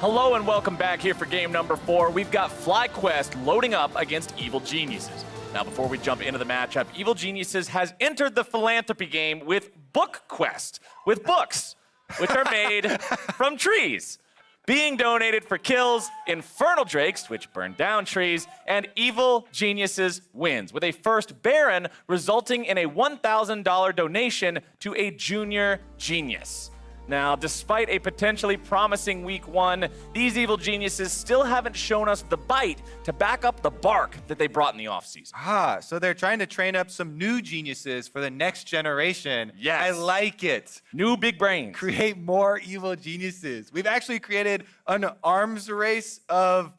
Hello and welcome back here for game number 4. We've got FlyQuest loading up against Evil Geniuses. Now, before we jump into the matchup, Evil Geniuses has entered the philanthropy game with Book Quest, with books, which are made from trees, being donated for kills, Infernal Drakes, which burn down trees, and Evil Geniuses wins, with a first Baron resulting in a $1,000 donation to a junior genius. Now, despite a potentially promising week 1, these Evil Geniuses still haven't shown us the bite to back up the bark that they brought in the offseason. So they're trying to train up some new geniuses for the next generation. Yes. I like it. New big brains. Create more Evil Geniuses. We've actually created an arms race of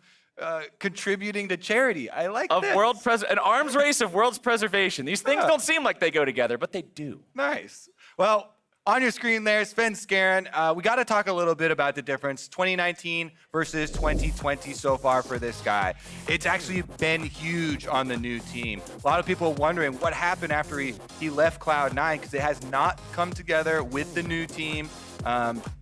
contributing to charity. I like this. An arms race of world's preservation. These things don't seem like they go together, but they do. Nice. Well, on your screen there, Svenskeren, we got to talk a little bit about the difference 2019 versus 2020 so far for this guy. It's actually been huge on the new team. A lot of people wondering what happened after he left Cloud9 because it has not come together with the new team.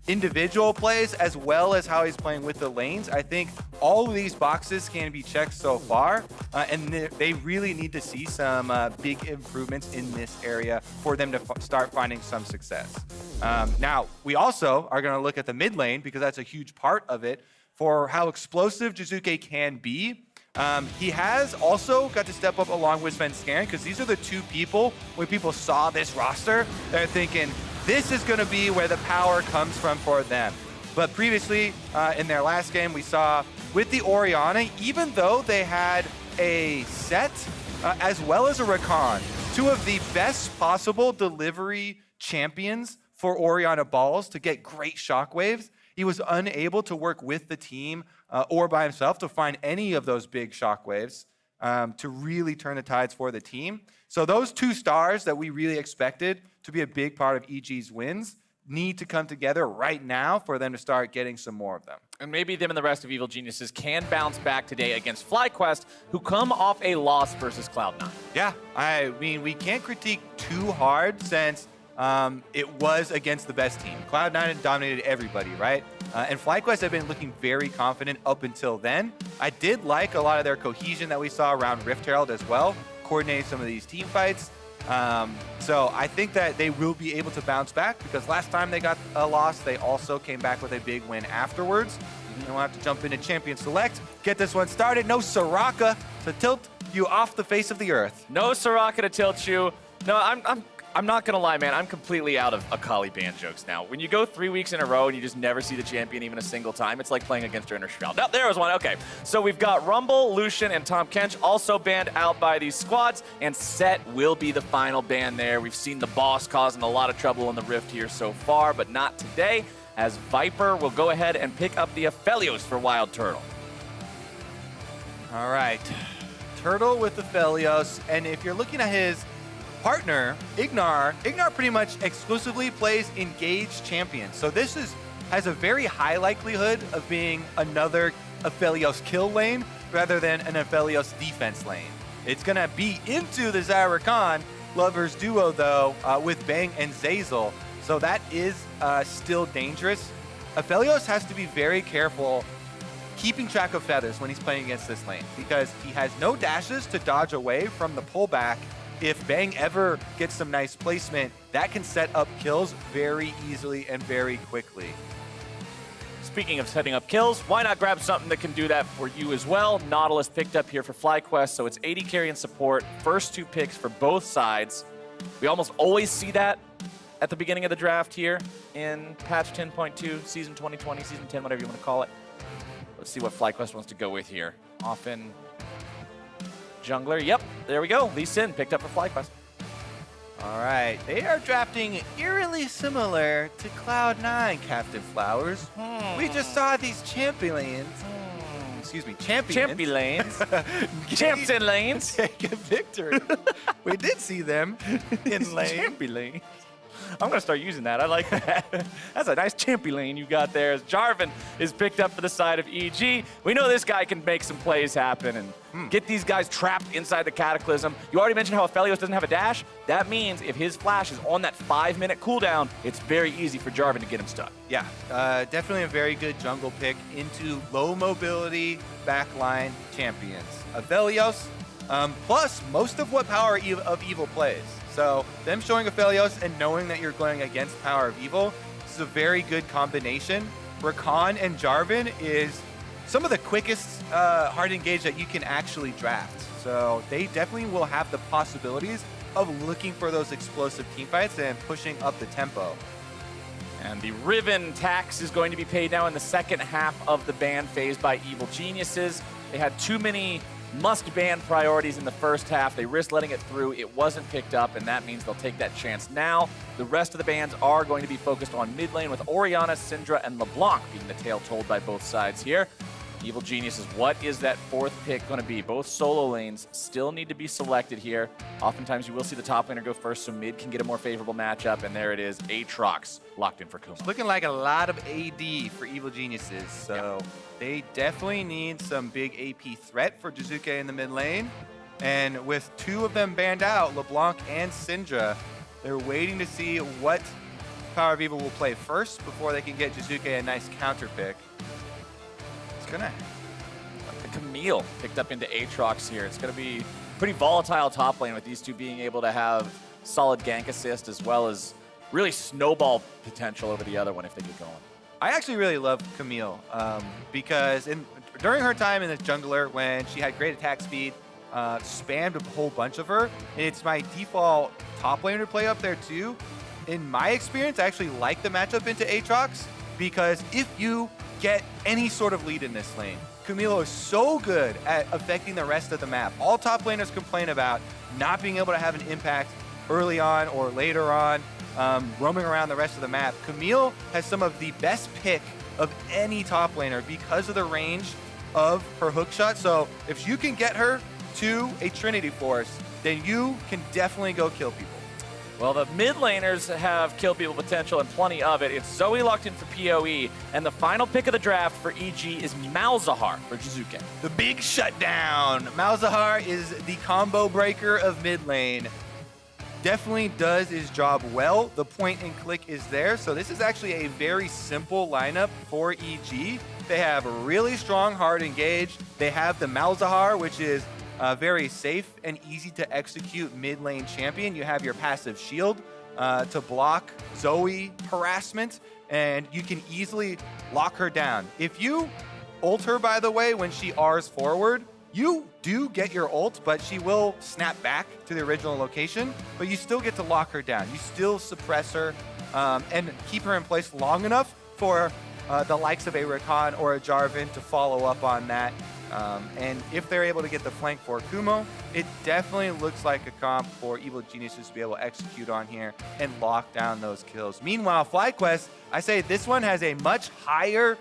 Individual plays as well as how he's playing with the lanes. I think all of these boxes can be checked so far, and they really need to see some big improvements in this area for them to start finding some success. Now, we also are going to look at the mid lane because that's a huge part of it for how explosive Jiizuke can be. He has also got to step up along with Svenskeren because these are the two people, when people saw this roster, they're thinking, this is going to be where the power comes from for them. But previously, in their last game, we saw with the Orianna, even though they had a set as well as a Rakan, two of the best possible delivery champions for Orianna balls to get great shockwaves, he was unable to work with the team or by himself to find any of those big shockwaves to really turn the tides for the team. So those two stars that we really expected to be a big part of EG's wins need to come together right now for them to start getting some more of them. And maybe them and the rest of Evil Geniuses can bounce back today against FlyQuest, who come off a loss versus Cloud9. Yeah, I mean, we can't critique too hard since it was against the best team. Cloud9 had dominated everybody, right? And FlyQuest have been looking very confident up until then. I did like a lot of their cohesion that we saw around Rift Herald as well, coordinating some of these team fights. So I think that they will be able to bounce back because last time they got a loss, they also came back with a big win afterwards. And we'll have to jump into Champion Select, get this one started. No Soraka to tilt you off the face of the earth. No Soraka to tilt you. No, I'm not gonna lie, man. I'm completely out of Akali ban jokes now. When you go 3 weeks in a row and you just never see the champion even a single time, it's like playing against her inner Shroud. Now, there was one. Okay, so we've got Rumble, Lucian, and Tahm Kench also banned out by these squads, and Set will be the final ban there. We've seen the boss causing a lot of trouble in the Rift here so far, but not today, as Viper will go ahead and pick up the Aphelios for WildTurtle. All right, Turtle with Aphelios, and if you're looking at his partner, IgNar pretty much exclusively plays engaged champions. So this has a very high likelihood of being another Aphelios kill lane rather than an Aphelios defense lane. It's going to be into the Xayah Rakan lovers duo, though, with Bang and Zeyzal. So that is still dangerous. Aphelios has to be very careful keeping track of feathers when he's playing against this lane because he has no dashes to dodge away from the pullback. If Bang ever gets some nice placement, that can set up kills very easily and very quickly. Speaking of setting up kills, why not grab something that can do that for you as well? Nautilus picked up here for FlyQuest, so it's 80 carry and support. First 2 picks for both sides. We almost always see that at the beginning of the draft here in patch 10.2, season 2020, season 10, whatever you want to call it. Let's see what FlyQuest wants to go with here. Often jungler, yep, there we go. Lee Sin picked up for FlyQuest. All right, they are drafting eerily similar to Cloud9, Captain Flowers. We just saw these champions. Excuse me, champions. Champion lanes. Champion lanes. Take a victory. We did see them in lane. Champion lane. I'm going to start using that. I like that. That's a nice chimpy lane you got there. As Jarvan is picked up for the side of EG. We know this guy can make some plays happen and get these guys trapped inside the Cataclysm. You already mentioned how Aphelios doesn't have a dash. That means if his flash is on that 5-minute cooldown, it's very easy for Jarvan to get him stuck. Yeah, definitely a very good jungle pick into low mobility backline champions. Aphelios, plus most of what PowerOfEvil plays. So them showing Aphelios and knowing that you're going against PowerOfEvil, this is a very good combination. Rakan and Jarvan is some of the quickest hard engage that you can actually draft. So they definitely will have the possibilities of looking for those explosive teamfights and pushing up the tempo. And the Riven tax is going to be paid now in the second half of the ban phase by Evil Geniuses. They had too many must-ban priorities in the first half. They risked letting it through. It wasn't picked up, and that means they'll take that chance now. The rest of the bans are going to be focused on mid lane with Orianna, Syndra, and LeBlanc being the tale told by both sides here. Evil Geniuses, what is that fourth pick going to be? Both solo lanes still need to be selected here. Oftentimes you will see the top laner go first, so mid can get a more favorable matchup, and there it is, Aatrox locked in for Kumo. It's looking like a lot of AD for Evil Geniuses, so they definitely need some big AP threat for Jiizuke in the mid lane. And with two of them banned out, LeBlanc and Syndra, they're waiting to see what PowerOfEvil will play first before they can get Jiizuke a nice counter pick. Gonna like the Camille picked up into Aatrox here. It's gonna be pretty volatile top lane with these two being able to have solid gank assist as well as really snowball potential over the other one if they get going. I actually really love Camille because during her time in the jungler when she had great attack speed, spammed a whole bunch of her, and it's my default top laner to play up there too. In my experience, I actually like the matchup into Aatrox because if you get any sort of lead in this lane, Camille is so good at affecting the rest of the map. All top laners complain about not being able to have an impact early on or later on, roaming around the rest of the map. Camille has some of the best pick of any top laner because of the range of her hook shot. So if you can get her to a Trinity Force, then you can definitely go kill people. Well, the mid laners have kill people potential and plenty of it. It's Zoe locked in for PoE, and the final pick of the draft for EG is Malzahar for Jiizuke. The big shutdown. Malzahar is the combo breaker of mid lane. Definitely does his job well. The point and click is there. So this is actually a very simple lineup for EG. They have a really strong hard engage. They have the Malzahar, which is very safe and easy to execute mid lane champion. You have your passive shield to block Zoe harassment, and you can easily lock her down. If you ult her, by the way, when she R's forward, you do get your ult, but she will snap back to the original location, but you still get to lock her down. You still suppress her and keep her in place long enough for the likes of a Rakan or a Jarvan to follow up on that. And if they're able to get the flank for Kumo, it definitely looks like a comp for Evil Geniuses to be able to execute on here and lock down those kills. Meanwhile, FlyQuest, I say this one has a much higher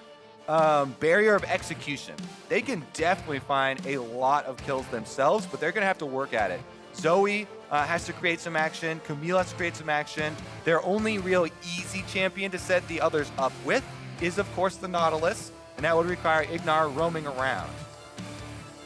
barrier of execution. They can definitely find a lot of kills themselves, but they're going to have to work at it. Zoe has to create some action. Camille has to create some action. Their only real easy champion to set the others up with is, of course, the Nautilus, and that would require IgNar roaming around.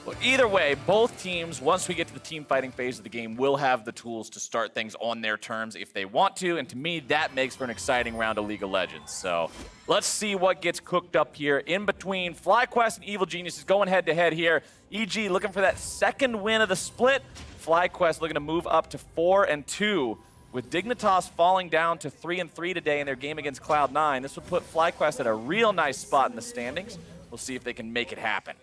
Well, either way, both teams, once we get to the team fighting phase of the game, will have the tools to start things on their terms if they want to, and to me, that makes for an exciting round of League of Legends. So let's see what gets cooked up here in between FlyQuest and Evil Geniuses going head-to-head here. EG looking for that second win of the split. FlyQuest looking to move up to 4-2. With Dignitas falling down to 3-3 today in their game against Cloud9, this would put FlyQuest at a real nice spot in the standings. We'll see if they can make it happen.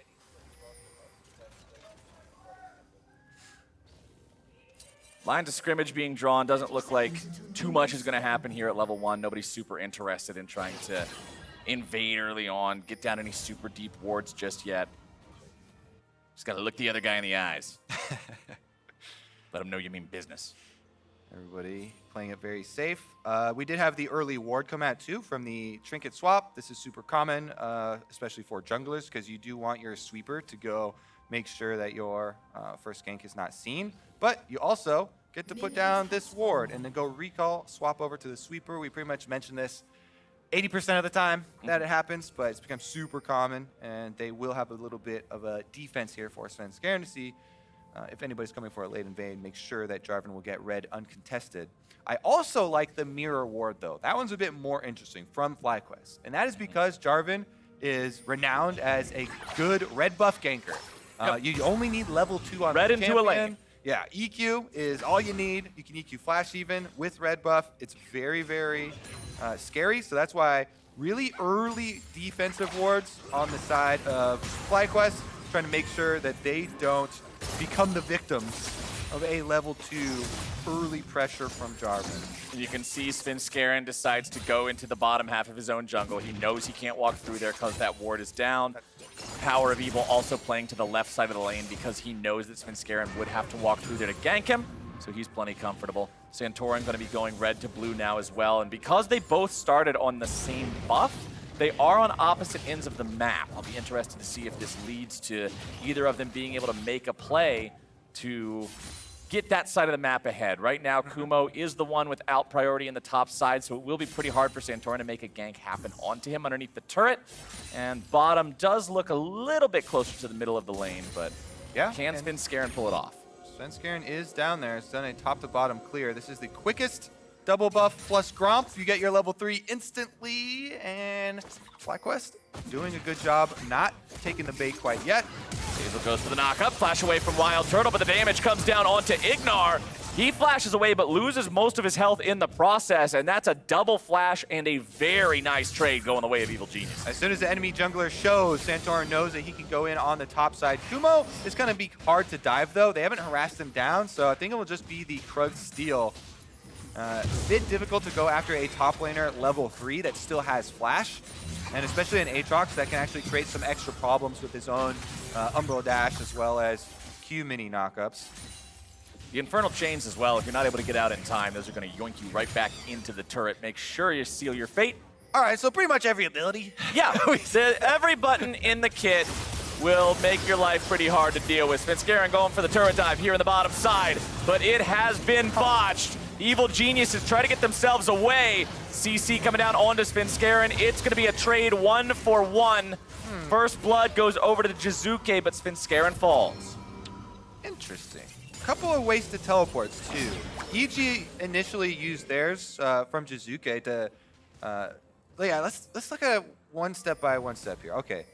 Lines of scrimmage being drawn. Doesn't look like too much is going to happen here at level 1. Nobody's super interested in trying to invade early on, get down any super deep wards just yet. Just got to look the other guy in the eyes. Let him know you mean business. Everybody playing it very safe. We did have the early ward come out too from the trinket swap. This is super common, especially for junglers, because you do want your sweeper to go make sure that your first gank is not seen. But you also get to put down this ward and then go recall, swap over to the sweeper. We pretty much mentioned this 80% of the time that it happens, but it's become super common, and they will have a little bit of a defense here for Svenskeren to see if anybody's coming for a late invade, make sure that Jarvan will get red uncontested. I also like the mirror ward, though. That one's a bit more interesting from FlyQuest, and that is because Jarvan is renowned as a good red buff ganker. You only need level 2 on red the into champion. a lane. Yeah, EQ is all you need. You can EQ flash even with red buff. It's very, very scary, so that's why really early defensive wards on the side of FlyQuest, trying to make sure that they don't become the victims of a level 2 early pressure from Jarvan. You can see Svenskeren decides to go into the bottom half of his own jungle. He knows he can't walk through there because that ward is down. PowerOfEvil also playing to the left side of the lane because he knows that Svenskeren would have to walk through there to gank him, so he's plenty comfortable. Santorin going to be going red to blue now as well, and because they both started on the same buff, they are on opposite ends of the map. I'll be interested to see if this leads to either of them being able to make a play to get that side of the map ahead. Right now, Kumo is the one without priority in the top side, so it will be pretty hard for Santorin to make a gank happen onto him underneath the turret. And bottom does look a little bit closer to the middle of the lane, but yeah, can Svenskeren pull it off? Svenskeren is down there. It's done a top to bottom clear. This is the quickest double buff plus Gromp. You get your level 3 instantly, and FlyQuest doing a good job not taking the bait quite yet. Zeyzal goes for the knock-up, flash away from WildTurtle, but the damage comes down onto IgNar. He flashes away, but loses most of his health in the process, and that's a double flash and a very nice trade going the way of Evil Genius. As soon as the enemy jungler shows, Santorin knows that he can go in on the top side. Kumo is going to be hard to dive, though. They haven't harassed him down, so I think it will just be the Krug steal. A bit difficult to go after a top laner level 3 that still has flash, and especially an Aatrox that can actually create some extra problems with his own Umbral Dash as well as Q mini knockups. The Infernal Chains as well, if you're not able to get out in time, those are going to yoink you right back into the turret. Make sure you seal your fate. All right, so pretty much every ability. Yeah, every button in the kit will make your life pretty hard to deal with. Svenskeren going for the turret dive here in the bottom side, but it has been botched. Evil Geniuses try to get themselves away. CC coming down onto Svenskeren. It's going to be a trade 1-for-1. First blood goes over to the Jiizuke, but Svenskeren falls. Interesting. Couple of wasted teleports too. EG initially used theirs from Jiizuke to. Yeah, let's look at it one step by one step here. Okay.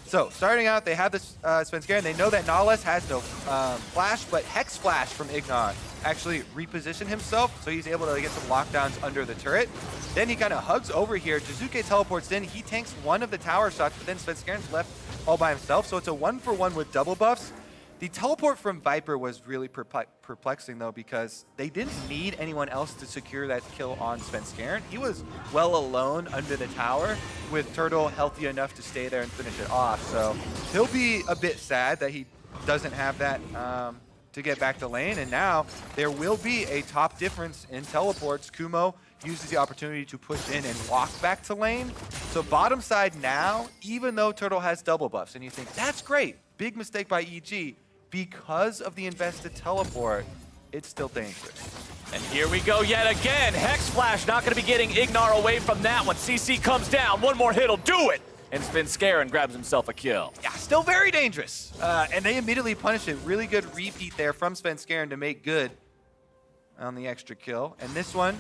So, starting out, they have this Svenskeren. They know that Nautilus has no flash, but Hex Flash from IgNar actually repositioned himself, so he's able to get some lockdowns under the turret. Then he kind of hugs over here. Jiizuke teleports in. He tanks one of the tower shots, but then Svenskeren's left all by himself, so it's a 1-for-1 with double buffs. The teleport from Viper was really perplexing, though, because they didn't need anyone else to secure that kill on Svenskeren. He was well alone under the tower, with Turtle healthy enough to stay there and finish it off. So he'll be a bit sad that he doesn't have that to get back to lane. And now there will be a top difference in teleports. Kumo uses the opportunity to push in and walk back to lane. So bottom side now, even though Turtle has double buffs, and you think, that's great, big mistake by EG, because of the invested teleport, it's still dangerous. And here we go yet again. Hex Flash not going to be getting IgNar away from that one. CC comes down. One more hit will do it. And Svenskeren grabs himself a kill. Yeah, still very dangerous. And they immediately punish it. Really good repeat there from Svenskeren to make good on the extra kill. And this one,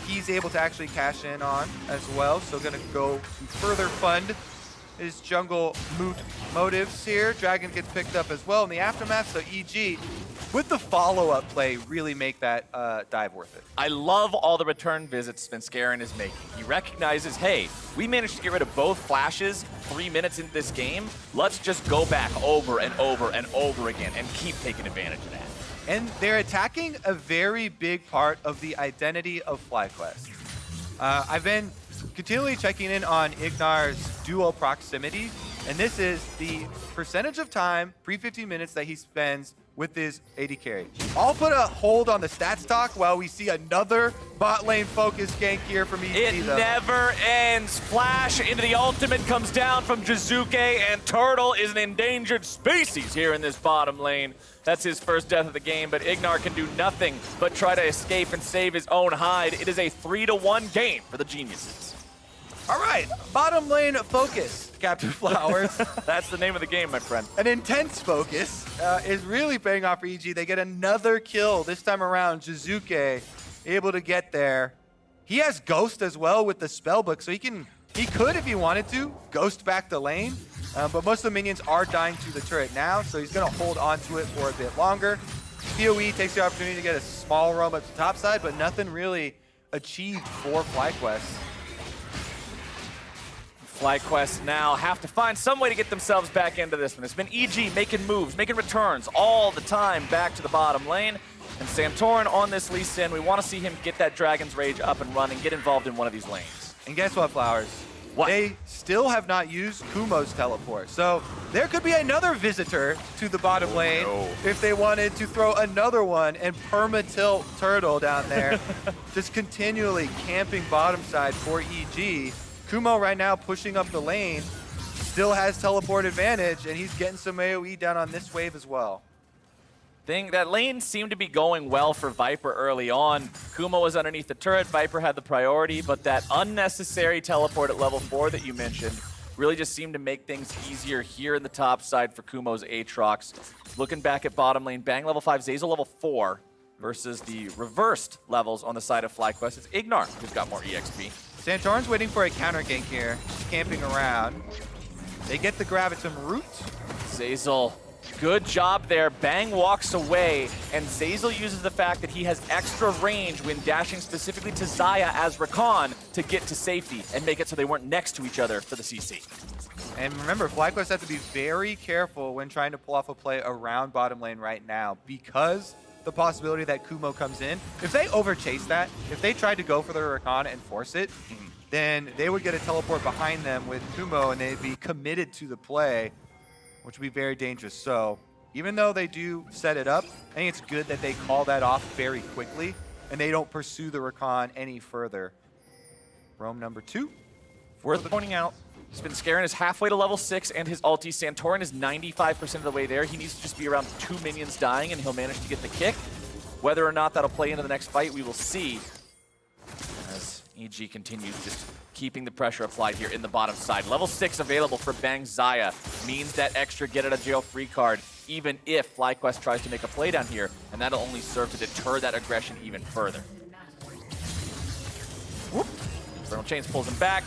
he's able to actually cash in on as well. So going to go to further fund his jungle motives here. Dragon gets picked up as well in the aftermath, so EG, with the follow-up play, really make that dive worth it. I love all the return visits Svenskeren is making. He recognizes, hey, we managed to get rid of both flashes 3 minutes into this game. Let's just go back over and over and over again and keep taking advantage of that. And they're attacking a very big part of the identity of FlyQuest. I've been continually checking in on IgNar's dual proximity, and this is the percentage of time, pre-15 minutes, that he spends with his AD carry. I'll put a hold on the stats talk while we see another bot lane focus gank here from EG. It never ends. Flash into the ultimate comes down from Jiizuke, and Turtle is an endangered species here in this bottom lane. That's his first death of the game, but IgNar can do nothing but try to escape and save his own hide. It is a 3-1 game for the Geniuses. All right, bottom lane focus, Captain Flowers. That's the name of the game, my friend. An intense focus is really paying off for EG. They get another kill this time around. Jiizuke able to get there. He has Ghost as well with the spellbook, so he could, if he wanted to, Ghost back the lane. But most of the minions are dying to the turret now, so he's going to hold on to it for a bit longer. PoE takes the opportunity to get a small roam up the top side, but nothing really achieved for FlyQuest. FlyQuest now have to find some way to get themselves back into this one. It's been EG making moves, making returns all the time back to the bottom lane. And Santorin on this Lee Sin, we want to see him get that Dragon's Rage up and running, get involved in one of these lanes. And guess what, Flowers? What? They still have not used Kumo's teleport. So there could be another visitor to the bottom lane if they wanted to throw another one and perma-tilt Turtle down there, just continually camping bottom side for EG. Kumo right now pushing up the lane, still has teleport advantage, and he's getting some AoE down on this wave as well. That lane seemed to be going well for Viper early on. Kumo was underneath the turret, Viper had the priority, but that unnecessary teleport at level 4 that you mentioned really just seemed to make things easier here in the top side for Kumo's Aatrox. Looking back at bottom lane, Bang level 5, Zeyzal level 4 versus the reversed levels on the side of FlyQuest. It's IgNar who's got more EXP. Santorin's waiting for a counter gank here, camping around. They get the grab at some root. Zeyzal, good job there. Bang walks away, and Zeyzal uses the fact that he has extra range when dashing specifically to Xayah as Rakan to get to safety and make it so they weren't next to each other for the CC. And remember, FlyQuest have to be very careful when trying to pull off a play around bottom lane right now because the possibility that Kumo comes in. If they overchase that, if they tried to go for the Rakan and force it, then they would get a teleport behind them with Kumo and they'd be committed to the play, which would be very dangerous. So even though they do set it up, I think it's good that they call that off very quickly and they don't pursue the Rakan any further. Roam number 2. Worth pointing out, Svenskeren is halfway to level 6 and his ulti. Santorin is 95% of the way there. He needs to just be around 2 minions dying and he'll manage to get the kick. Whether or not that'll play into the next fight, we will see. As EG continues just keeping the pressure applied here in the bottom side. Level 6 available for Bang Xayah means that extra get out of jail free card, even if FlyQuest tries to make a play down here, and that'll only serve to deter that aggression even further. Whoop. Infernal Chains pulls him back.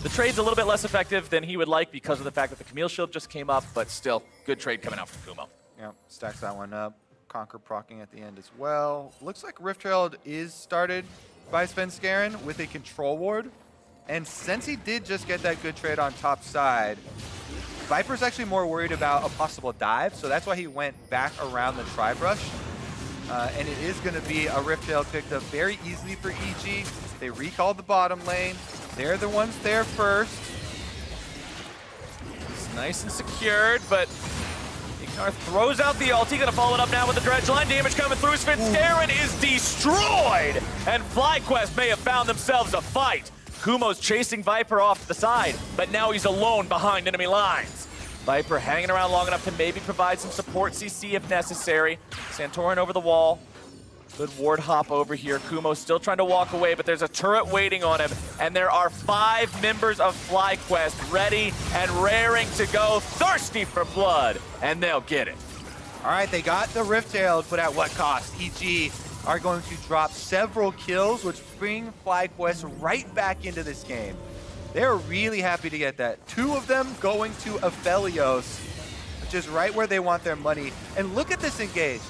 The trade's a little bit less effective than he would like because of the fact that the Camille shield just came up, but still, good trade coming out from Kumo. Yep, stacks that one up. Conquer proccing at the end as well. Looks like Rift Herald is started by Svenskeren with a control ward. And since he did just get that good trade on top side, Viper's actually more worried about a possible dive, so that's why he went back around the tri-brush. And it is going to be a Rift Herald picked up very easily for EG. They recalled the bottom lane. They're the ones there first. It's nice and secured, but IgNar throws out the ulti. Gonna follow it up now with the dredge line. Damage coming through. Svenskeren is destroyed, and FlyQuest may have found themselves a fight. Kumo's chasing Viper off to the side, but now he's alone behind enemy lines. Viper hanging around long enough to maybe provide some support CC if necessary. Santorin over the wall. Good ward hop over here. Kumo still trying to walk away, but there's a turret waiting on him. And there are 5 members of FlyQuest ready and raring to go, thirsty for blood. And they'll get it. All right, they got the Rift Herald, but at what cost? EG are going to drop several kills, which bring FlyQuest right back into this game. They're really happy to get that. 2 of them going to Aphelios, which is right where they want their money. And look at this engage.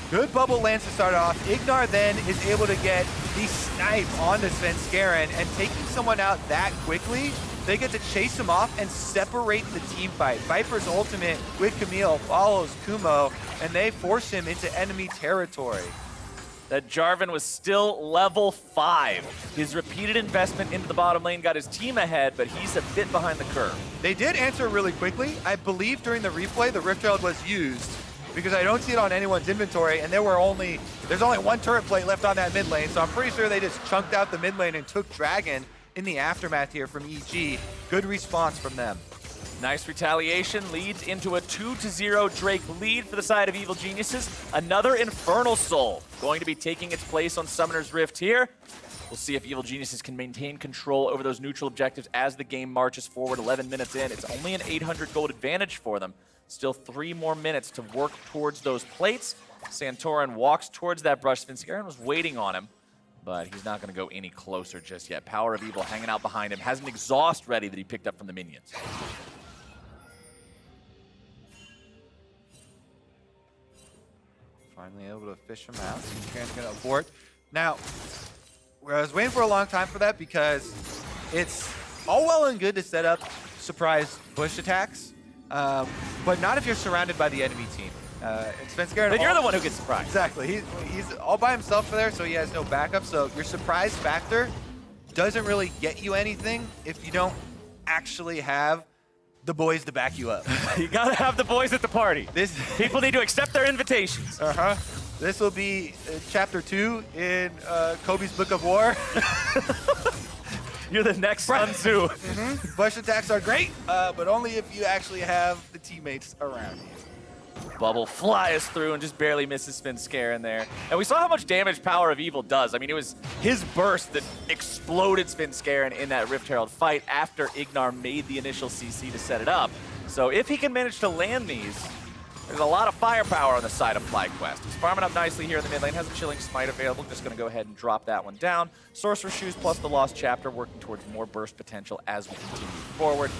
Good bubble lands to start off. IgNar then is able to get the snipe onto Svenskeren, and taking someone out that quickly, they get to chase him off and separate the team fight. Viper's ultimate with Camille follows Kumo, and they force him into enemy territory. That Jarvan was still level 5. His repeated investment into the bottom lane got his team ahead, but he's a bit behind the curve. They did answer really quickly. I believe during the replay, the Rift Herald was used. because I don't see it on anyone's inventory, and there's only one turret plate left on that mid lane, so I'm pretty sure they just chunked out the mid lane and took Dragon in the aftermath here from EG. Good response from them. Nice retaliation leads into a 2-0 Drake lead for the side of Evil Geniuses. Another Infernal Soul going to be taking its place on Summoner's Rift here. We'll see if Evil Geniuses can maintain control over those neutral objectives as the game marches forward. 11 minutes in, it's only an 800 gold advantage for them. Still 3 more minutes to work towards those plates. Santorin walks towards that brush. Svenskeren was waiting on him, but he's not going to go any closer just yet. PowerOfEvil hanging out behind him, has an exhaust ready that he picked up from the minions. Finally able to fish him out. Svenskaren's going to abort. Now, I was waiting for a long time for that because it's all well and good to set up surprise bush attacks, but not if you're surrounded by the enemy team. And Svenskeren, then you're the one who gets surprised. Exactly. He's all by himself there, so he has no backup. So your surprise factor doesn't really get you anything if you don't actually have the boys to back you up. You gotta have the boys at the party. People need to accept their invitations. This will be chapter 2 in Kobe's Book of War. You're the next Sun Tzu. Bush attacks are great, but only if you actually have the teammates around you. Bubble flies through and just barely misses Svenskeren there. And we saw how much damage PowerOfEvil does. I mean, it was his burst that exploded Svenskeren in that Rift Herald fight after IgNar made the initial CC to set it up. So if he can manage to land these, there's a lot of firepower on the side of FlyQuest. He's farming up nicely here in the mid lane, has a Chilling Smite available. Just going to go ahead and drop that one down. Sorcerer Shoes plus the Lost Chapter working towards more burst potential as we continue forward.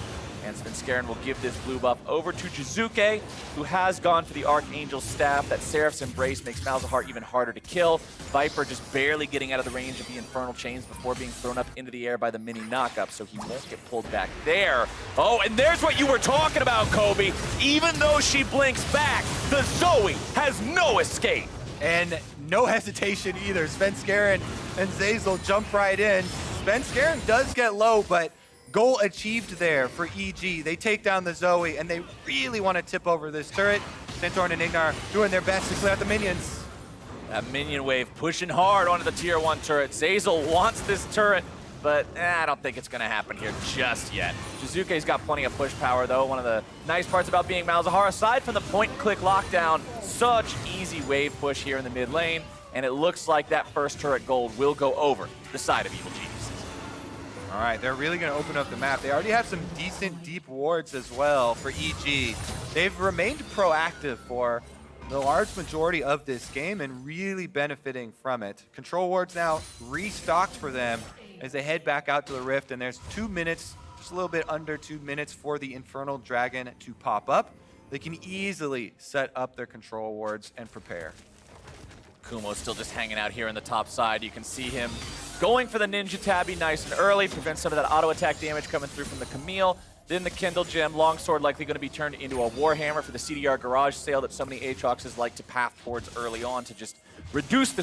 And Svenskeren will give this blue buff over to Jiizuke, who has gone for the Archangel's Staff. That Seraph's Embrace makes Malzahar even harder to kill. Viper just barely getting out of the range of the Infernal Chains before being thrown up into the air by the mini knockup, so he won't get pulled back there. Oh, and there's what you were talking about, Kobe. Even though she blinks back, the Zoe has no escape. And no hesitation either. Svenskeren and Zeyzal jump right in. Svenskeren does get low, but goal achieved there for EG. They take down the Zoe, and they really want to tip over this turret. Santorin and IgNar doing their best to clear out the minions. That minion wave pushing hard onto the tier 1 turret. Zeyzal wants this turret, but I don't think it's going to happen here just yet. Jiizuke's got plenty of push power, though. One of the nice parts about being Malzahar, aside from the point-and-click lockdown, such easy wave push here in the mid lane, and it looks like that first turret gold will go over the side of Evil Geniuses. All right, they're really going to open up the map. They already have some decent deep wards as well for EG. They've remained proactive for the large majority of this game and really benefiting from it. Control wards now restocked for them as they head back out to the Rift, and there's 2 minutes, just a little bit under 2 minutes for the Infernal Dragon to pop up. They can easily set up their control wards and prepare. Kumo's still just hanging out here on the top side. You can see him going for the Ninja Tabby nice and early, prevent some of that auto attack damage coming through from the Camille. Then the Kindle Gem, Longsword likely going to be turned into a Warhammer for the CDR garage sale that so many Aatroxes like to path towards early on to just reduce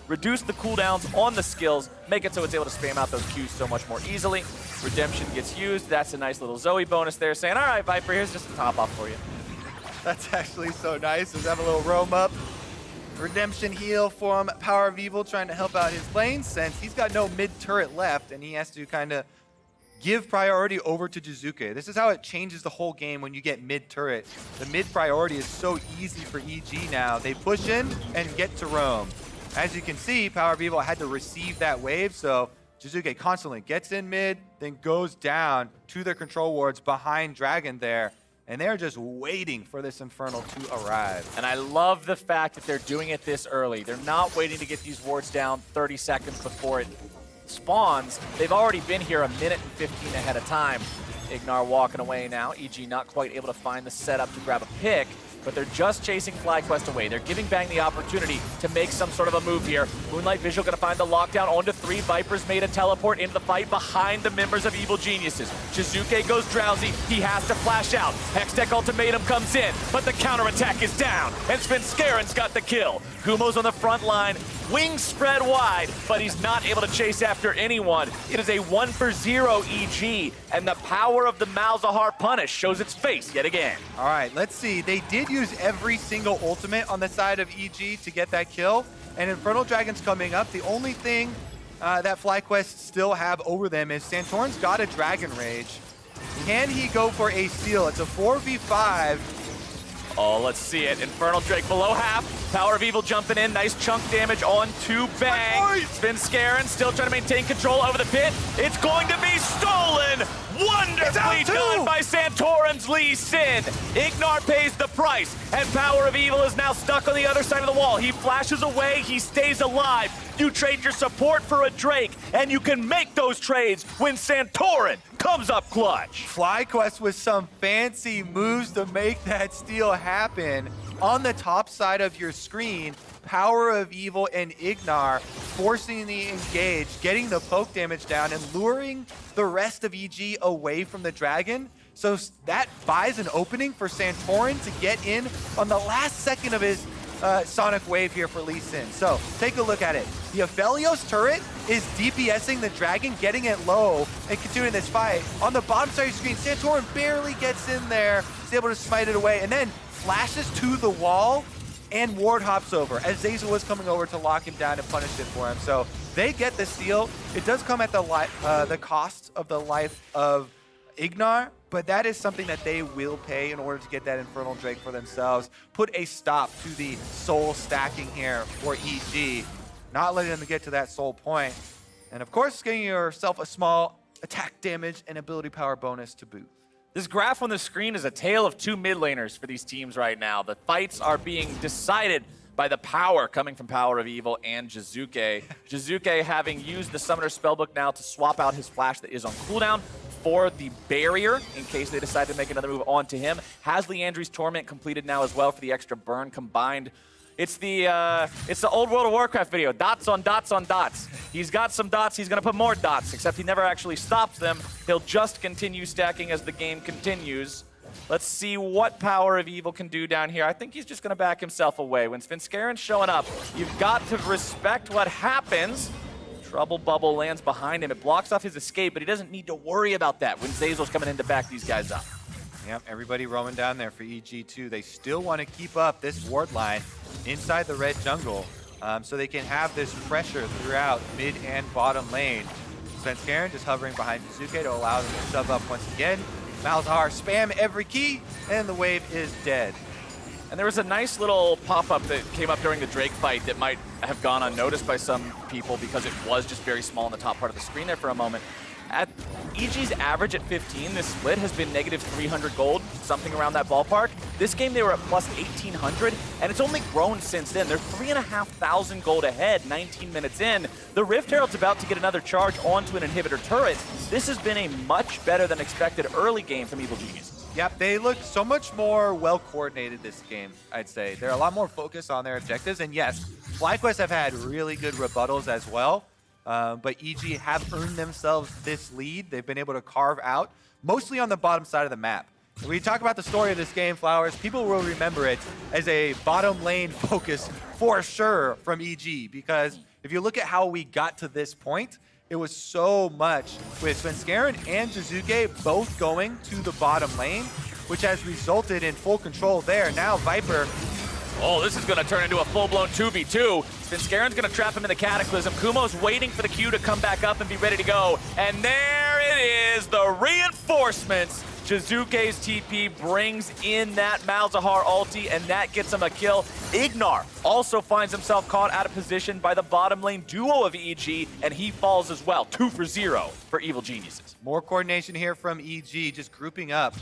reduce the cooldowns on the skills, make it so it's able to spam out those Qs so much more easily. Redemption gets used. That's a nice little Zoe bonus there, saying, all right, Viper, here's just a top off for you. That's actually so nice. Let's have a little roam up. Redemption heal from PowerOfEvil trying to help out his lane since he's got no mid turret left and he has to kind of give priority over to Jiizuke. This is how it changes the whole game when you get mid turret. The mid priority is so easy for EG now. They push in and get to roam. As you can see, PowerOfEvil had to receive that wave, so Jiizuke constantly gets in mid, then goes down to their control wards behind Dragon there. And they're just waiting for this Infernal to arrive. And I love the fact that they're doing it this early. They're not waiting to get these wards down 30 seconds before it spawns. They've already been here a minute and 15 ahead of time. IgNar walking away now. EG not quite able to find the setup to grab a pick. but they're just chasing FlyQuest away. They're giving Bang the opportunity to make some sort of a move here. Moonlight Visual gonna find the lockdown onto 3. Vipers made a teleport into the fight behind the members of Evil Geniuses. Jiizuke goes drowsy, he has to flash out. Hextech Ultimatum comes in, but the counterattack is down, and Svenskeren's got the kill. Kumo's on the front line, wings spread wide, but he's not able to chase after anyone. It is a 1-for-0 EG, and the power of the Malzahar punish shows its face yet again. All right, let's see. They did use every single ultimate on the side of EG to get that kill, and Infernal Dragon's coming up. The only thing that FlyQuest still have over them is Santorin's got a Dragon Rage. Can he go for a steal? It's a 4v5. Oh, let's see it. Infernal Drake below half. PowerOfEvil jumping in. Nice chunk damage on to Bang. Svenskeren still trying to maintain control over the pit. It's going to be stolen. Wonderfully done by Santorin's Lee Sin. IgNar pays the price, and PowerOfEvil is now stuck on the other side of the wall. He flashes away. He stays alive. You trade your support for a Drake, and you can make those trades when Santorin comes up clutch. FlyQuest with some fancy moves to make that steal happen. On the top side of your screen, PowerOfEvil and IgNar forcing the engage, getting the poke damage down, and luring the rest of EG away from the dragon. So that buys an opening for Santorin to get in on the last second of his Sonic Wave here for Lee Sin. So take a look at it. The Aphelios turret is DPSing the dragon, getting it low, and continuing this fight. On the bottom side of your screen, Santorin barely gets in there, is able to smite it away, and then flashes to the wall and ward hops over as Zeyzal was coming over to lock him down and punish it for him. So they get the steal. It does come at the cost of the life of IgNar, but that is something that they will pay in order to get that Infernal Drake for themselves. Put a stop to the soul stacking here for EG, not letting them get to that soul point. And of course, getting yourself a small attack damage and ability power bonus to boot. This graph on the screen is a tale of 2 mid laners for these teams right now. The fights are being decided by the power coming from PowerOfEvil and Jiizuke. Jiizuke having used the Summoner Spellbook now to swap out his flash that is on cooldown for the barrier in case they decide to make another move onto him. Has Leandri's Torment completed now as well for the extra burn combined. It's the old World of Warcraft video, dots on dots on dots. He's got some dots, he's gonna put more dots, except he never actually stops them. He'll just continue stacking as the game continues. Let's see what PowerOfEvil can do down here. I think he's just gonna back himself away. When Svenskeren's showing up, you've got to respect what happens. Trouble Bubble lands behind him. It blocks off his escape, but he doesn't need to worry about that when Zeyzal's coming in to back these guys up. Yep, everybody roaming down there for EG2. They still want to keep up this ward line inside the red jungle so they can have this pressure throughout mid and bottom lane. Svenskeren just hovering behind Jiizuke to allow them to sub up once again. Malzahar spam every key, and the wave is dead. And there was a nice little pop-up that came up during the Drake fight that might have gone unnoticed by some people because it was just very small in the top part of the screen there for a moment. At EG's average at 15, this split has been negative 300 gold, something around that ballpark. This game they were at plus 1,800, and it's only grown since then. They're 3,500 gold ahead 19 minutes in. The Rift Herald's about to get another charge onto an inhibitor turret. This has been a much better than expected early game from Evil Geniuses. Yep, they look so much more well-coordinated this game, I'd say. They're a lot more focused on their objectives, and yes, FlyQuest have had really good rebuttals as well. But EG have earned themselves this lead. They've been able to carve out, mostly on the bottom side of the map. When we talk about the story of this game, Flowers, people will remember it as a bottom lane focus for sure from EG, because if you look at how we got to this point, it was so much with Svenskeren and Jiizuke both going to the bottom lane, which has resulted in full control there. Now Viper. Oh, this is going to turn into a full-blown 2v2. Svenskeren's going to trap him in the Cataclysm. Kumo's waiting for the Q to come back up and be ready to go. And there it is, the reinforcements. Jiizuke's TP brings in that Malzahar ulti, and that gets him a kill. IgNar also finds himself caught out of position by the bottom lane duo of EG, and he falls as well. 2 for 0 for Evil Geniuses. More coordination here from EG, just grouping up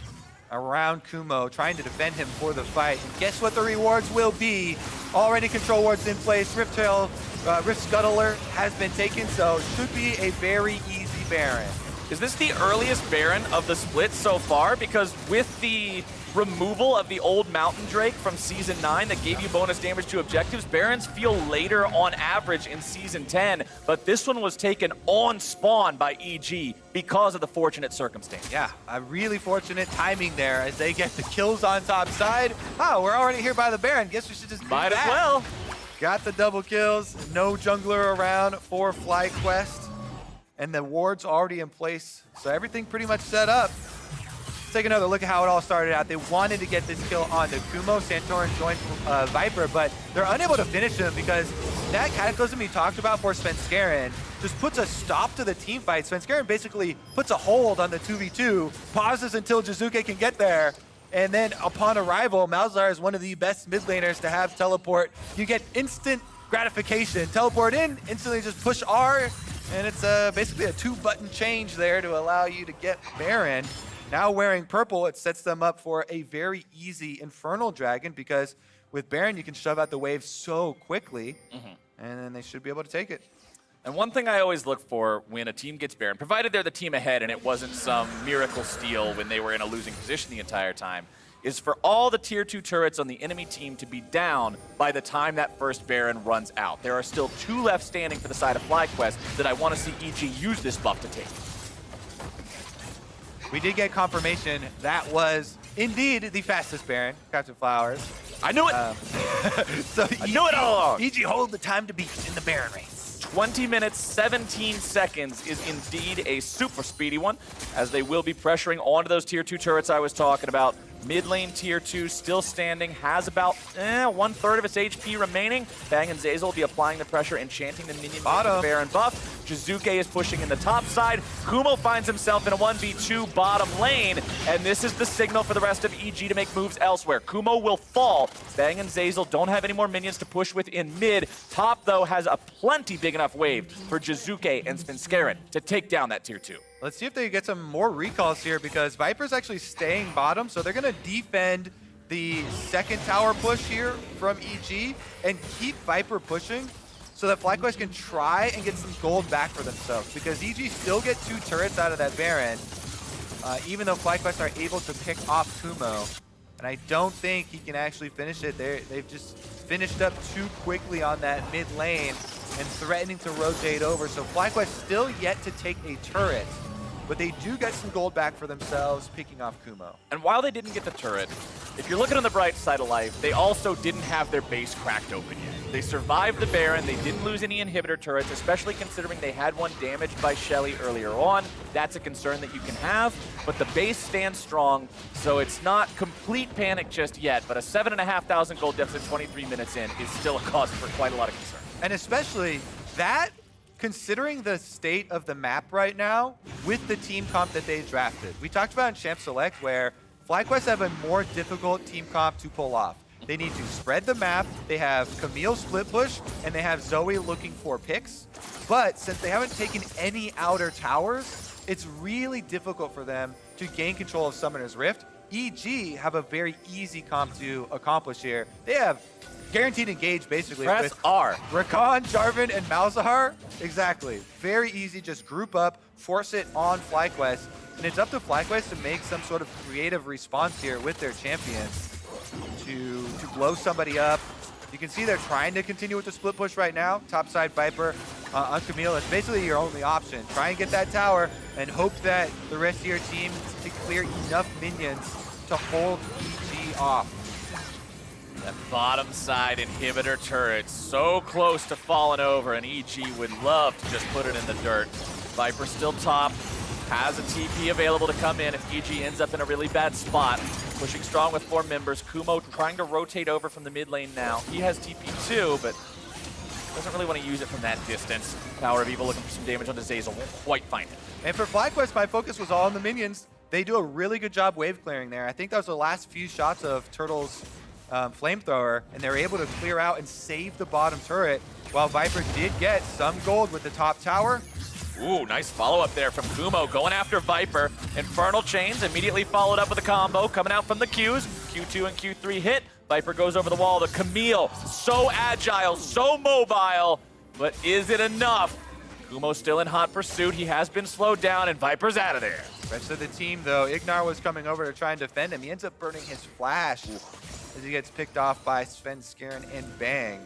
around Kumo, trying to defend him for the fight. And guess what the rewards will be? Already control wards in place. Rift Scuttler has been taken, so it should be a very easy Baron. Is this the earliest Baron of the split so far? Because with the removal of the old Mountain Drake from Season 9 that gave you bonus damage to objectives, Barons feel later on average in Season 10, but this one was taken on spawn by EG because of the fortunate circumstance. Yeah, a really fortunate timing there as they get the kills on top side. Oh, we're already here by the Baron. Guess we should just do Might that. as well. Got the double kills, no jungler around for FlyQuest, and the ward's already in place, so everything pretty much set up. Let's take another look at how it all started out. They wanted to get this kill on the Kumo. Santorin joined Viper, but they're unable to finish him because that cataclysm he talked about for Svenskeren just puts a stop to the team fight. Svenskeren basically puts a hold on the 2v2, pauses until Jiizuke can get there, and then upon arrival, Malzahar is one of the best mid laners to have teleport. You get instant gratification. Teleport in, instantly just push R, and it's basically a 2-button change there to allow you to get Baron. Now wearing purple, it sets them up for a very easy Infernal Dragon because with Baron, you can shove out the wave so quickly, and then they should be able to take it. And one thing I always look for when a team gets Baron, provided they're the team ahead and it wasn't some miracle steal when they were in a losing position the entire time, is for all the tier 2 turrets on the enemy team to be down by the time that first Baron runs out. There are still 2 left standing for the side of FlyQuest that I want to see EG use this buff to take. We did get confirmation that was indeed the fastest Baron, Captain Flowers. I knew it! So I knew it all along! EG hold the time to beat in the Baron race. 20 minutes, 17 seconds is indeed a super speedy one, as they will be pressuring onto those tier 2 turrets I was talking about. Mid lane tier 2 still standing, has about 1/3 of its HP remaining. Bang and Zeyzal will be applying the pressure, enchanting the minion with the Baron buff. Jiizuke is pushing in the top side. Kumo finds himself in a 1v2 bottom lane, and this is the signal for the rest of EG to make moves elsewhere. Kumo will fall. Bang and Zeyzal don't have any more minions to push with in mid. Top, though, has a plenty big enough wave for Jiizuke and Svenskeren to take down that tier 2. Let's see if they get some more recalls here because Viper's actually staying bottom, so they're going to defend the second tower push here from EG and keep Viper pushing so that FlyQuest can try and get some gold back for themselves because EG still get 2 turrets out of that Baron, even though FlyQuest are able to pick off Kumo. And I don't think he can actually finish it. They've just finished up too quickly on that mid lane and threatening to rotate over. So FlyQuest still yet to take a turret, but they do get some gold back for themselves, picking off Kumo. And while they didn't get the turret, if you're looking on the bright side of life, they also didn't have their base cracked open yet. They survived the Baron, they didn't lose any inhibitor turrets, especially considering they had one damaged by Shelly earlier on. That's a concern that you can have, but the base stands strong, so it's not complete panic just yet, but a 7,500 gold deficit 23 minutes in is still a cause for quite a lot of concern. And especially that, considering the state of the map right now with the team comp that they drafted. We talked about in Champ Select where FlyQuest have a more difficult team comp to pull off. They need to spread the map, they have Camille split push, and they have Zoe looking for picks. But since they haven't taken any outer towers, it's really difficult for them to gain control of Summoner's Rift. EG have a very easy comp to accomplish here. They have guaranteed engage basically Press with R. Rakan, Jarvan, and Malzahar. Exactly. Very easy, just group up, force it on FlyQuest, and it's up to FlyQuest to make some sort of creative response here with their champions to blow somebody up. You can see they're trying to continue with the split push right now. Topside Viper on Camille. It's basically your only option. Try and get that tower and hope that the rest of your team can clear enough minions to hold EG off. That bottom side inhibitor turret so close to falling over, and EG would love to just put it in the dirt. Viper still top, has a TP available to come in if EG ends up in a really bad spot. Pushing strong with 4 members. Kumo trying to rotate over from the mid lane now. He has TP too, but doesn't really want to use it from that distance. PowerOfEvil looking for some damage onto Zeyzal, won't quite find it. And for FlyQuest, my focus was all on the minions. They do a really good job wave clearing there. I think that was the last few shots of Turtle's flamethrower, and they were able to clear out and save the bottom turret, while Viper did get some gold with the top tower. Ooh, nice follow-up there from Kumo, going after Viper. Infernal Chains immediately followed up with a combo, coming out from the Qs. Q2 and Q3 hit. Viper goes over the wall. The Camille, so agile, so mobile, but is it enough? Kumo still in hot pursuit. He has been slowed down, and Viper's out of there. Rest of the team, though, IgNar was coming over to try and defend him. He ends up burning his flash as he gets picked off by Svenskeren and Bang.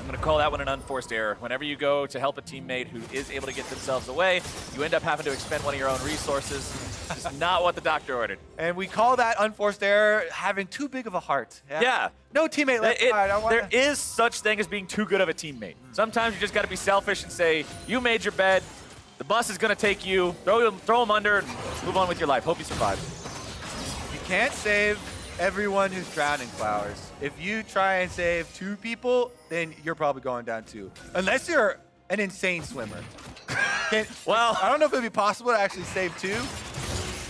I'm going to call that one an unforced error. Whenever you go to help a teammate who is able to get themselves away, you end up having to expend one of your own resources. It's not what the doctor ordered. And we call that unforced error having too big of a heart. Yeah. No teammate left behind. There is such thing as being too good of a teammate. Sometimes you just got to be selfish and say, you made your bed, the bus is going to take you, throw him under, and move on with your life. Hope you survive. You can't save everyone who's drowning, Flowers. If you try and save 2 people, then you're probably going down too. Unless you're an insane swimmer. Well, I don't know if it'd be possible to actually save 2.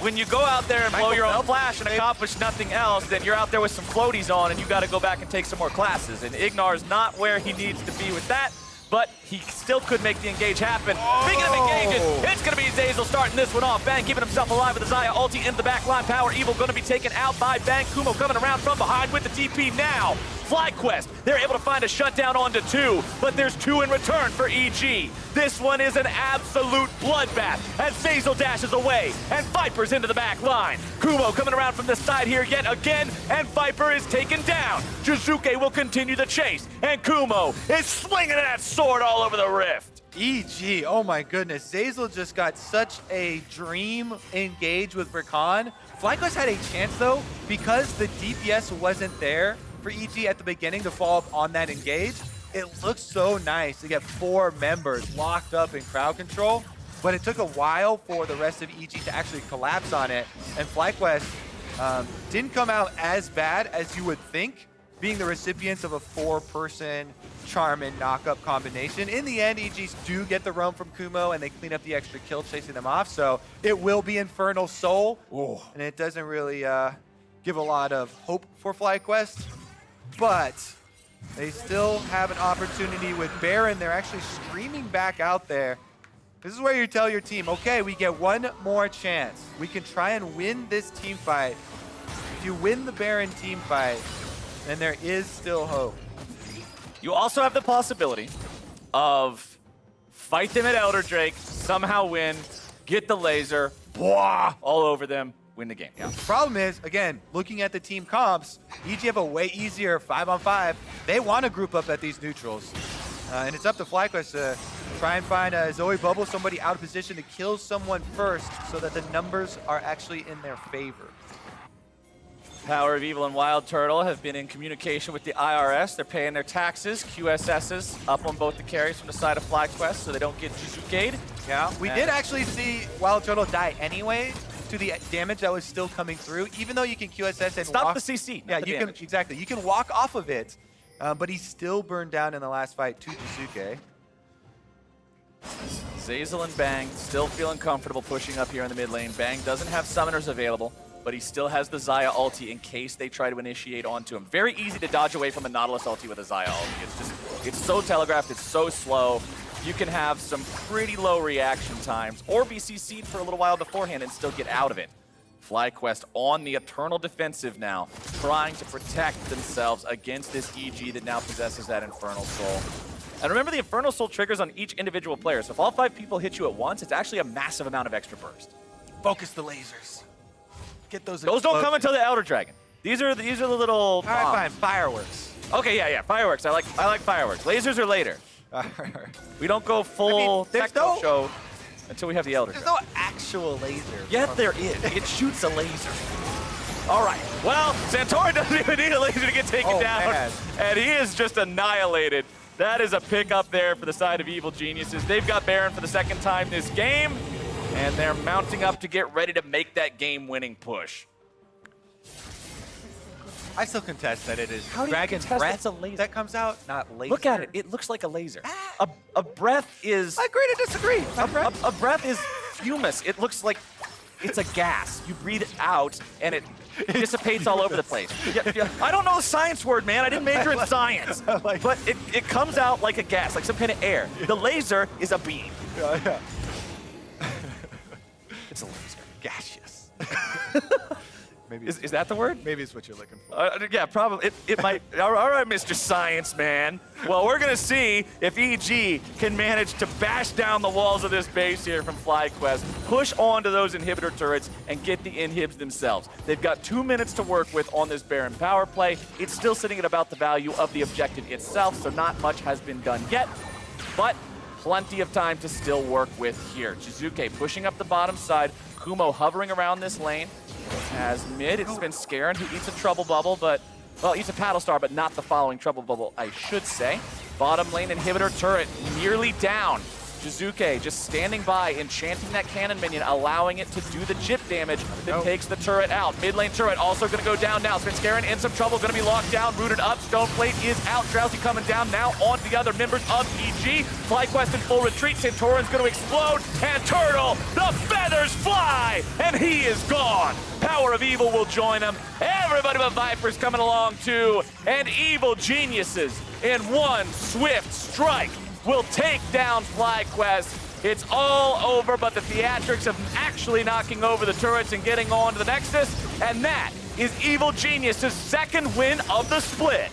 When you go out there and blow your own flash and accomplish nothing else, then you're out there with some floaties on and you got to go back and take some more classes. And IgNar is not where he needs to be with that, but he still could make the engage happen. Speaking of engages, it's going to be Zeyzal starting this one off. Bang keeping himself alive with the Xayah ulti into the back line. PowerOfEvil going to be taken out by Bang. Kumo coming around from behind with the TP now. FlyQuest, they're able to find a shutdown onto 2, but there's 2 in return for EG. This one is an absolute bloodbath as Zeyzal dashes away and Viper's into the back line. Kumo coming around from the side here yet again, and Viper is taken down. Jiizuke will continue the chase, and Kumo is slinging that sword all over the rift. EG, oh my goodness. Zeyzal just got such a dream engage with Rakan. FlyQuest had a chance though, because the DPS wasn't there for EG at the beginning to follow up on that engage. It looks so nice to get 4 members locked up in crowd control, but it took a while for the rest of EG to actually collapse on it, and FlyQuest didn't come out as bad as you would think, being the recipients of a 4-person charm and knock-up combination. In the end, EGs do get the roam from Kumo, and they clean up the extra kill chasing them off, so it will be Infernal Soul, and it doesn't really give a lot of hope for FlyQuest, but they still have an opportunity with Baron. They're actually streaming back out there. This is where you tell your team, okay, we get one more chance. We can try and win this team fight. If you win the Baron team fight, then there is still hope. You also have the possibility of fight them at Elder Drake, somehow win, get the laser, blah, all over them, win the game. Yeah. Problem is, again, looking at the team comps, EG have a way easier 5-on-5. They want to group up at these neutrals. And it's up to FlyQuest to try and find a Zoe Bubble, somebody out of position to kill someone first so that the numbers are actually in their favor. PowerOfEvil and WildTurtle have been in communication with the IRS. They're paying their taxes, QSSs, up on both the carries from the side of FlyQuest so they don't get Jiizuke'd. Yeah, we did actually see WildTurtle die anyway to the damage that was still coming through, even though you can QSS and Stop walk. the CC, Yeah, the you damage. can, exactly. You can walk off of it, but he still burned down in the last fight to Jiizuke. Zeyzal and Bang still feeling comfortable pushing up here in the mid lane. Bang doesn't have summoners available, but he still has the Xayah ulti in case they try to initiate onto him. Very easy to dodge away from a Nautilus ulti with a Xayah ulti. It's so telegraphed, it's so slow. You can have some pretty low reaction times or be CC'd for a little while beforehand and still get out of it. FlyQuest on the eternal defensive now, trying to protect themselves against this EG that now possesses that Infernal Soul. And remember, the Infernal Soul triggers on each individual player, so if all 5 people hit you at once, it's actually a massive amount of extra burst. Focus the lasers. Get those. Those don't come until the Elder Dragon. These are the little. All right, bombs. fine. Fireworks. Okay, yeah, fireworks. I like fireworks. Lasers are later. We don't go full there's techno no- show until we have the Elder There's Dragon. no actual laser. Yet there is. It shoots a laser. All right. Well, Santorin doesn't even need a laser to get taken down, man. and he is just annihilated. That is a pick up there for the side of Evil Geniuses. They've got Baron for the second time this game, and they're mounting up to get ready to make that game-winning push. I still contest that it is How do you Dragon contest Breath it's a laser? that comes out, not laser. Look at it. It looks like a laser. A breath is... I agree to disagree. A breath is fumous. It looks like it's a gas. You breathe it out, and it dissipates all over the place. Yeah, I don't know the science word, man. I didn't major in science. But it comes out like a gas, like some kind of air. The laser is a beam. Yeah. It's a laser. Gaseous. Maybe Is that the word? maybe it's what you're looking for. Yeah, probably. It might. All right, Mr. Science Man. Well, we're going to see if EG can manage to bash down the walls of this base here from FlyQuest, push onto those inhibitor turrets, and get the inhibs themselves. They've got 2 minutes to work with on this Baron power play. It's still sitting at about the value of the objective itself, so not much has been done yet, but plenty of time to still work with here. Jiizuke pushing up the bottom side, Kumo hovering around this lane. As mid, it's Svenskeren who eats a trouble bubble, but, well, eats a paddle star, but not the following trouble bubble, I should say. Bottom lane inhibitor turret nearly down. Jiizuke just standing by, enchanting that cannon minion, allowing it to do the chip damage that takes the turret out. Mid lane turret also going to go down now. Svenskeren in some trouble, going to be locked down, rooted up. Stoneplate is out. Drowsy coming down now on the other members of EG. FlyQuest in full retreat. Santorin's going to explode, and Turtle, the feathers fly, and he is gone. PowerOfEvil will join him. Everybody but Viper's coming along too, and evil geniuses in one swift strike will take down FlyQuest. It's all over, but the theatrics of actually knocking over the turrets and getting on to the Nexus, and that is Evil Genius's second win of the split.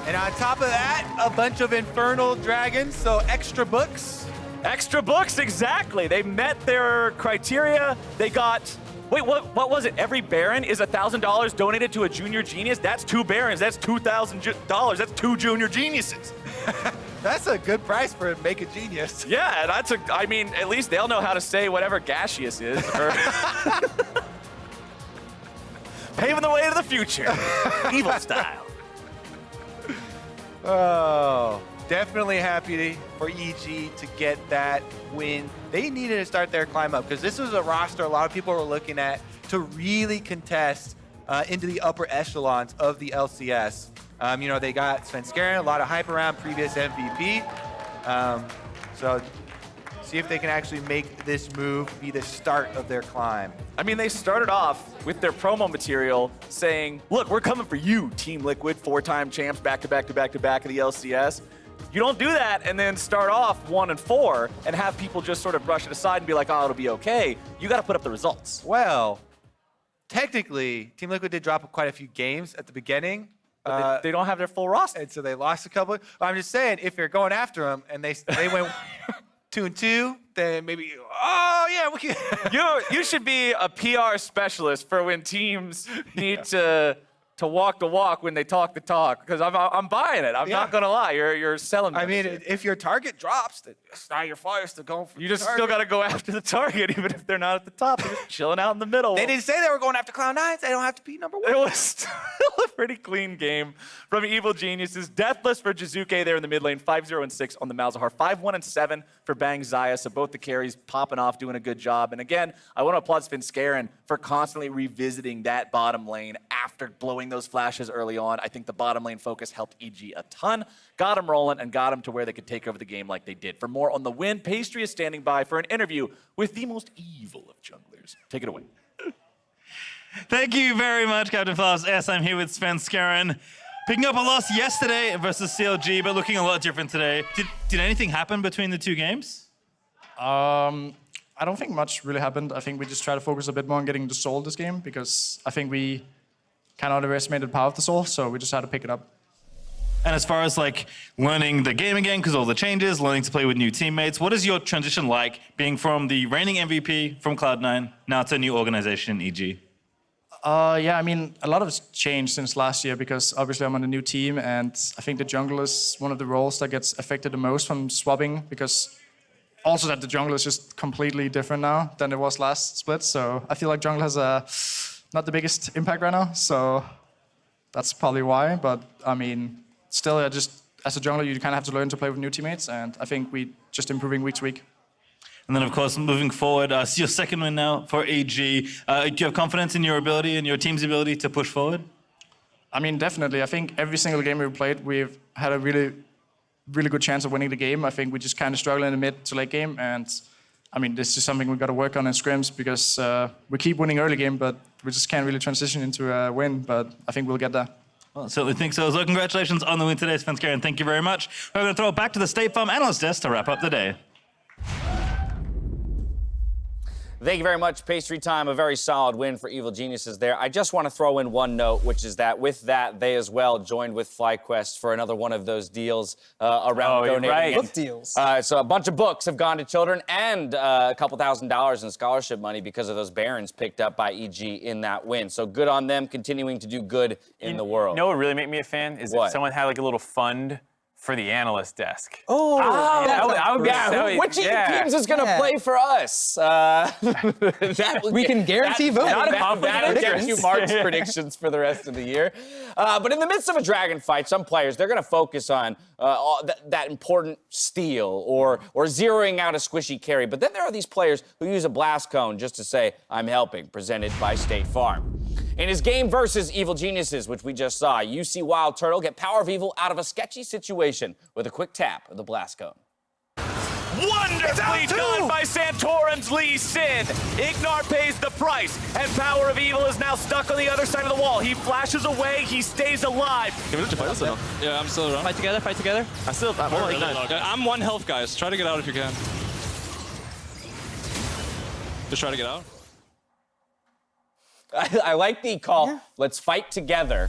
And on top of that, a bunch of infernal dragons, so extra books. Extra books, exactly. They met their criteria. They got, wait, what was it? Every Baron is $1,000 donated to a junior genius? That's 2 Barons, that's $2,000. That's 2 junior geniuses. That's a good price for Make a Genius. Yeah, that's I mean, at least they'll know how to say whatever gaseous is. Or paving the way to the future. Evil style. Oh, definitely happy for EG to get that win. They needed to start their climb up because this was a roster a lot of people were looking at to really contest into the upper echelons of the LCS. You know, they got Svenskeren, a lot of hype around previous MVP. So see if they can actually make this move be the start of their climb. I mean, they started off with their promo material saying, look, we're coming for you, Team Liquid, 4-time champs back to back to back to back of the LCS. You don't do that and then start off 1-4 and have people just sort of brush it aside and be like, oh, it'll be okay. You got to put up the results. Well, technically, Team Liquid did drop quite a few games at the beginning. But they don't have their full roster. And so they lost a couple. I'm just saying, if you're going after them and they went 2-2, then maybe, oh, yeah, we can. You should be a PR specialist for when teams need to walk the walk when they talk the talk, because I'm buying it. I'm not gonna lie. You're selling me. I mean, if your target drops, then it's not your fault. It's going for you just still got to go after the target, even if they're not at the top. They're just chilling out in the middle. They didn't say they were going after Cloud9. They don't have to be number 1. It was still a pretty clean game from Evil Geniuses. Deathless for Jiizuke there in the mid lane. 5-0-6 on the Malzahar. 5-1-7 for Bang Xayah. So both the carries popping off, doing a good job. And again, I want to applaud Svenskeren for constantly revisiting that bottom lane after blowing those flashes early on. I think the bottom lane focus helped EG a ton. Got them rolling and got them to where they could take over the game like they did. For more on the win, Pastry is standing by for an interview with the most evil of junglers. Take it away. Thank you very much, Captain Floss. Yes, I'm here with Svenskeren. Picking up a loss yesterday versus CLG, but looking a lot different today. Did anything happen between the 2 games? I don't think much really happened. I think we just try to focus a bit more on getting the soul this game, because I think we kind of underestimated the power of the soul, so we just had to pick it up. And as far as like learning the game again, because all the changes, learning to play with new teammates, what is your transition like being from the reigning MVP from Cloud9 now to a new organization in EG? Yeah, I mean, a lot has changed since last year, because obviously I'm on a new team, and I think the jungle is one of the roles that gets affected the most from swapping, because also that the jungle is just completely different now than it was last split. So I feel like jungle has not the biggest impact right now, so that's probably why. But I mean, still, just as a jungler, you kind of have to learn to play with new teammates, and I think we just improving week to week. And then, of course, moving forward, it's your second win now for AG. Do you have confidence in your ability and your team's ability to push forward? I mean, definitely. I think every single game we've played, we've had a really good chance of winning the game. I think we just kind of struggle in the mid to late game, and I mean, this is something we've got to work on in scrims, because we keep winning early game, but we just can't really transition into a win. But I think we'll get there. Well, I certainly think so. So congratulations on the win today, Svenskeren. Thank you very much. We're going to throw it back to the State Farm analyst desk to wrap up the day. Thank you very much, Pastry Time. A very solid win for Evil Geniuses there. I just want to throw in one note, which is that with that, they as well joined with FlyQuest for another one of those deals around donating. Right. Book deals. So a bunch of books have gone to children and a couple $1,000s in scholarship money because of those Barons picked up by EG in that win. So good on them, continuing to do good in the world. You know what would really make me a fan is What? if someone had like a little fund for the analyst desk. Oh, I would be Yeah, so, which yeah. teams is going to play for us? We can guarantee voting. Not a conflict of That'll get interest. you Mark's predictions for the rest of the year. But in the midst of a dragon fight, some players, they're going to focus on that important steal or zeroing out a squishy carry. But then there are these players who use a blast cone just to say, I'm helping, presented by State Farm. In his game versus Evil Geniuses, which we just saw, UC WildTurtle get PowerOfEvil out of a sketchy situation with a quick tap of the blast cone. Wonderfully done by Santorin's Lee Sin. IgNar pays the price, and PowerOfEvil is now stuck on the other side of the wall. He flashes away, he stays alive. Yeah, I'm still around. Fight together, fight together. I'm 1 health, guys. Try to get out if you can. Just try to get out. I like the call, let's fight together.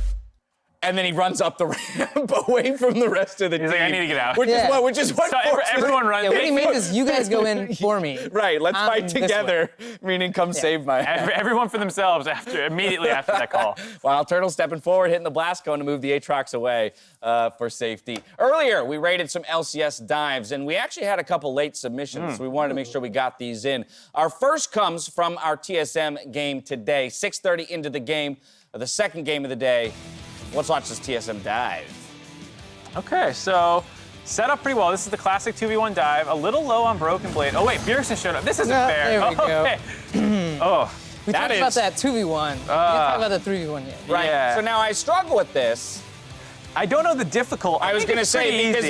And then he runs up the ramp away from the rest of the team. He's like, I need to get out. Which Yeah. is what So forces- everyone runs. Yeah, what he meant is you guys go in for me. Right, let's I'm fight this together, meaning come save my ass. Everyone for themselves immediately after that call. WildTurtle stepping forward, hitting the blast cone to move the Aatrox away for safety. Earlier, we rated some LCS dives, and we actually had a couple late submissions, so we wanted to make sure we got these in. Our first comes from our TSM game today, 6:30 into the game, the second game of the day. Let's watch this TSM dive. Okay, so set up pretty well. This is the classic 2v1 dive. A little low on Broken Blade. Oh wait, Bjergsen showed up. This isn't No, fair. there we go. Okay. Oh, We talked about that 2v1. We didn't talk about the 3v1 yet. Right, Yeah. so now I struggle with this. I don't know the difficult. I was going to say, because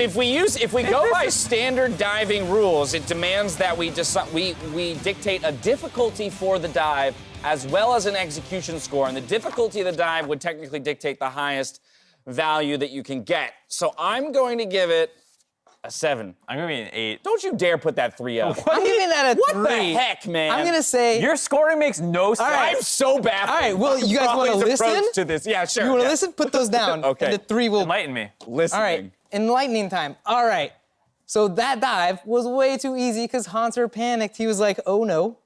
if we go by standard diving rules, it demands that we dictate a difficulty for the dive as well as an execution score. And the difficulty of the dive would technically dictate the highest value that you can get. So I'm going to give it a 7. I'm gonna be an 8. Don't you dare put that 3 up. I'm giving that a 3. What the heck, man? I'm gonna say. Your scoring makes no sense. right. I'm so bad. All right, well, you guys wanna Frawley's approach listen? to this? Yeah, sure. You want to yeah. listen? Put those down. Okay. And the 3 will. Enlighten me. Listening. All right. Enlightening time. All right. So that dive was way too easy because Hunter panicked. He was like, oh no,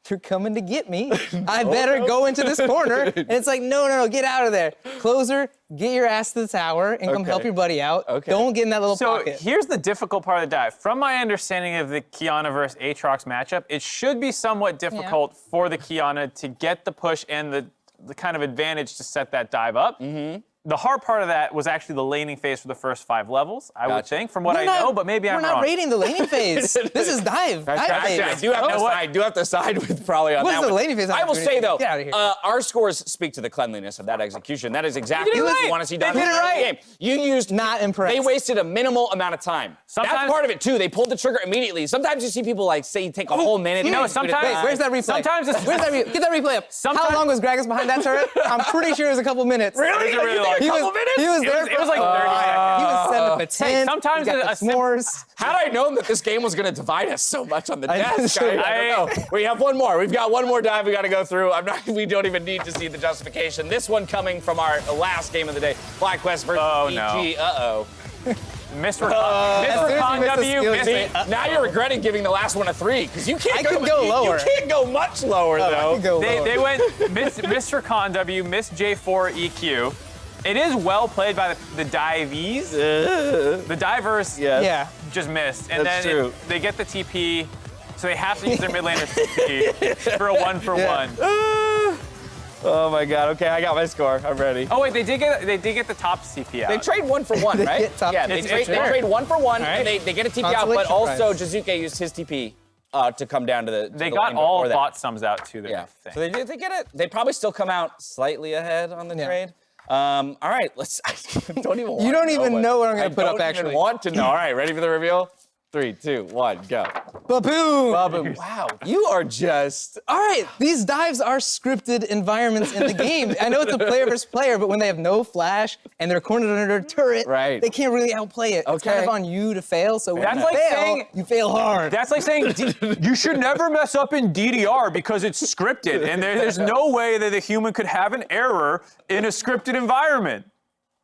they're coming to get me. I better go into this corner. And it's like, no, get out of there. Closer, get your ass to the tower and come help your buddy out. Okay. Don't get in that little So pocket. here's the difficult part of the dive. From my understanding of the Kiana versus Aatrox matchup, it should be somewhat difficult for the Kiana to get the push and the kind of advantage to set that dive up. The hard part of that was actually the laning phase for the first 5 levels, I would think, from what I know, but maybe I'm wrong. We're not rating the laning phase. This is dive. Dive Actually, phase. I do have to side with Frawley on What that is the one. laning phase? I will say, though, Get out of here. our scores speak to the cleanliness of that execution. That is exactly did it what right. you want to see done They did in it the right. game. You used... Not impressed. They wasted a minimal amount of time. That's Sometimes- part of it, too. They pulled the trigger immediately. Sometimes you see people, like, say you take a whole minute. You know, and sometimes- Wait, where's that replay? Sometimes it's- Where's that get that replay up. Sometimes- How long was Gragas behind that turret? I'm pretty sure it was a couple minutes. Really? It was really long. A couple minutes? He was there. It was like 30 seconds. He was 7 for 10. sometimes he got a the simple- s'mores. Had I known that this game was going to divide us so much on the desk, I I- don't know. We have one more. We've got one more dive we got to go through. We don't even need to see the justification. This one coming from our last game of the day, FlyQuest versus Oh, EG. no. Uh-oh. Mr. as soon as Con you miss the W, skill, Mr. you say, Now you're regretting giving the last one a 3 because you can't I could go lower. You can't go much lower, I though. could go lower. They went Mr. Con W, Miss J4 EQ. It is well played by the divees. The divers Yeah. just missed. And That's then true. they get the TP, so they have to use their mid laner's TP for a 1-for-1. Oh my God. Okay, I got my score. I'm ready. Oh wait, they did get the top TP out. They trade 1 for 1, right? get top Yeah, TP. they trade 1 for 1, and they get a TP out, but Consolation also prize. Jiizuke used his TP to come down to the. They to the got lane all before that. bot sums out too there. Yeah. I think. So they get it. They probably still come out slightly ahead on the trade. All right, let's. I don't even. Want You don't to even what- know what I'm gonna I put up, don't actually. even want to know. All right, ready for the reveal? 3, 2, 1, go. Ba-boom! Baboom. Wow, you are just... All right, these dives are scripted environments in the game. I know it's a player versus player, but when they have no flash and they're cornered under their turret, Right. they can't really outplay it. It's kind Okay. of on you to fail, so when That's you like fail, saying- you fail hard. That's like saying you should never mess up in DDR because it's scripted, and there's no way that a human could have an error in a scripted environment.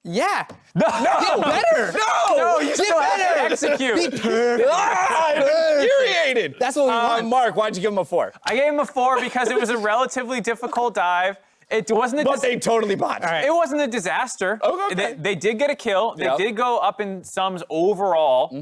Yeah. No, Get better. No, you Get still have to better. execute. Be perfect. I'm infuriated. That's what we want. Mark, why'd you give him a 4? I gave him a 4 because it was a relatively difficult dive. It wasn't a But they totally botched. It wasn't a disaster. Okay. They did get a kill. They Yep. did go up in sums overall.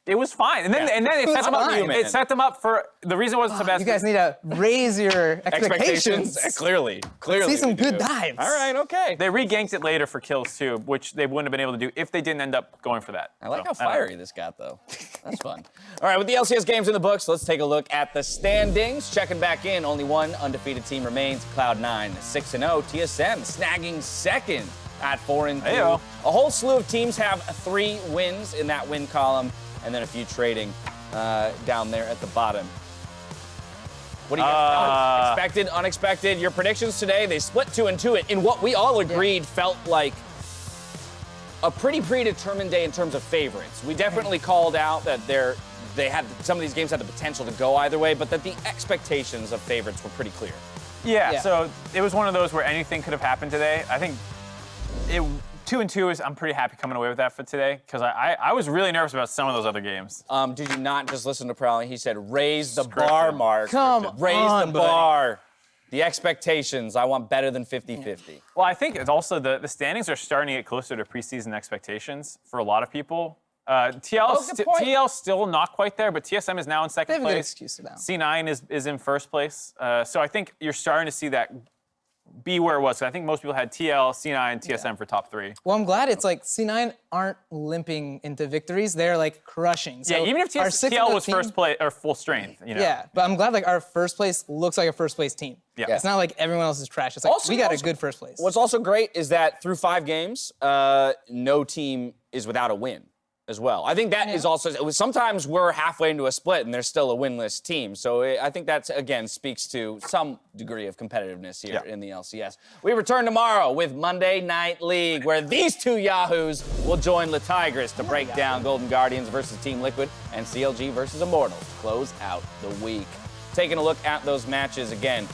It was fine. And then it set them up. fine. It set them up for the reason it wasn't the best. You guys need to raise your expectations. Clearly. See some we good do. dives. All right, okay. They reganked it later for kills too, which they wouldn't have been able to do if they didn't end up going for that. I like So, how fiery this got, though. That's fun. All right, with the LCS games in the books, let's take a look at the standings. Checking back in, only one undefeated team remains. Cloud9, 6-0. TSM snagging second at 4-2. Heyo. A whole slew of teams have 3 wins in that win column, and then a few trading down there at the bottom. What do you got? Expected, unexpected? Your predictions today, they split 2-2 in what we all agreed felt like a pretty predetermined day in terms of favorites. We definitely called out that some of these games had the potential to go either way, but that the expectations of favorites were pretty clear. Yeah, so it was one of those where anything could have happened today. I think 2-2 is, I'm pretty happy coming away with that for today, because I was really nervous about some of those other games. Did you not just listen to Prowling? He said, raise the bar, Mark. Come Raise on, the bar. The expectations, I want better than 50-50. Well, I think it's also the standings are starting to get closer to preseason expectations for a lot of people. TL still not quite there, but TSM is now in second They have a good place. excuse now. C9 is in first place. So I think you're starting to see that be where it was. So I think most people had TL, C9, TSM for top 3. Well, I'm glad it's like C9 aren't limping into victories. They're like crushing. So Yeah, even if our sixth TL in was the team- first place or full strength, you know. Yeah, but I'm glad like our first place looks like a first place team. Yeah. It's not like everyone else is trash. It's like we got a good first place. What's also great is that through 5 games, no team is without a win as well. I think that is also, sometimes we're halfway into a split and there's still a winless team. So I think that, again, speaks to some degree of competitiveness here in the LCS. We return tomorrow with Monday Night League, where these 2 Yahoos will join the Tigers to break down Golden Guardians versus Team Liquid and CLG versus Immortals to close out the week. Taking a look at those matches again,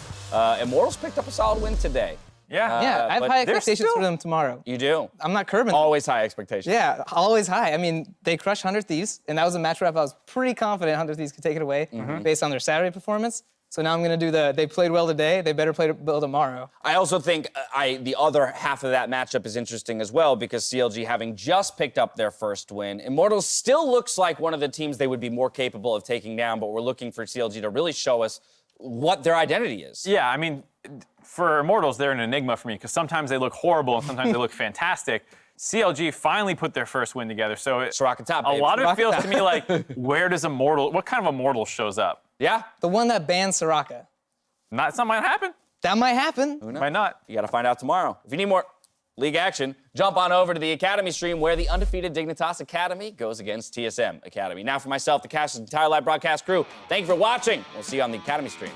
Immortals picked up a solid win today. Yeah, I have but high they're expectations for them tomorrow. You do? I'm not curbing them. Always high expectations. Yeah, always high. I mean, they crushed 100 Thieves, and that was a match where I was pretty confident 100 Thieves could take it away based on their Saturday performance. So now I'm going to do they played well today, they better play well tomorrow. I also think the other half of that matchup is interesting as well, because CLG having just picked up their first win, Immortals still looks like one of the teams they would be more capable of taking down, but we're looking for CLG to really show us what their identity is. Yeah, I mean, for Immortals, they're an enigma for me, because sometimes they look horrible and sometimes they look fantastic. CLG finally put their first win together, so Soraka top, a baby. lot of it feels to me like, what kind of Immortal shows up? Yeah? The one that banned Soraka. Something might happen. That might happen. Might not. You got to find out tomorrow. If you need more league action, jump on over to the Academy stream, where the undefeated Dignitas Academy goes against TSM Academy. Now for myself, the Cash's entire live broadcast crew, thank you for watching. We'll see you on the Academy stream.